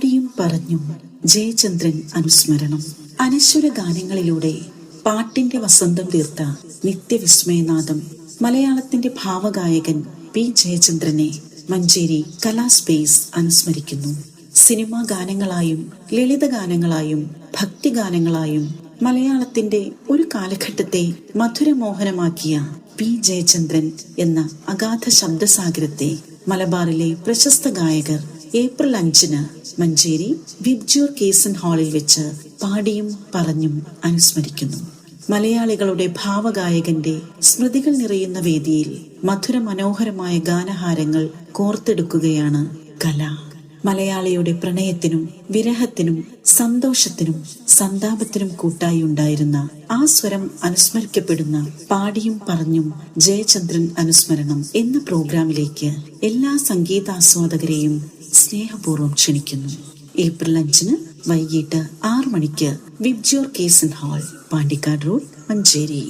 പാടിയും പറഞ്ഞും ജയചന്ദ്രൻ അനുസ്മരണം. അനശ്വര ഗാനങ്ങളിലൂടെ പാട്ടിന്റെ വസന്തം തീർത്ത നിത്യവിസ്മയനാദം മലയാളത്തിന്റെ ഭാവഗായകൻ പി ജയചന്ദ്രനെ മഞ്ചേരി കലാസ്പേസ് അനുസ്മരിക്കുന്നു. സിനിമാ ഗാനങ്ങളായും ലളിത ഗാനങ്ങളായും ഭക്തിഗാനങ്ങളായും മലയാളത്തിന്റെ ഒരു കാലഘട്ടത്തെ മധുരമോഹനമാക്കിയ പി ജയചന്ദ്രൻ എന്ന അഗാധ ശബ്ദസാഗരത്തെ മലബാറിലെ പ്രശസ്ത ഗായകർ ഏപ്രിൽ 5 മഞ്ചേരി വിബ്ജ്യൂർ കേസൻ ഹാളിൽ വെച്ച് പാടിയും പറഞ്ഞും അനുസ്മരിക്കുന്നു. മലയാളികളുടെ ഭാവഗായകന്റെ സ്മൃതികൾ നിറയുന്ന വേദിയിൽ മധുര മനോഹരമായ ഗാനഹാരങ്ങൾ കോർത്തെടുക്കുകയാണ് കല. മലയാളിയുടെ പ്രണയത്തിനും വിരഹത്തിനും സന്തോഷത്തിനും സന്താപത്തിനും കൂട്ടായി ഉണ്ടായിരുന്ന ആ സ്വരം അനുസ്മരിക്കപ്പെടുന്ന പാടിയും പറഞ്ഞും ജയചന്ദ്രൻ അനുസ്മരണം എന്ന പ്രോഗ്രാമിലേക്ക് എല്ലാ സംഗീതാസ്വാദകരെയും സ്നേഹപൂർവ്വം ക്ഷണിക്കുന്നു. ഏപ്രിൽ 5 വൈകിട്ട് 6 മണിക്ക് വിബ്ജ്യൂർ കേസൻ ഹാൾ, പാണ്ടിക്കാട് റോഡ്, മഞ്ചേരി.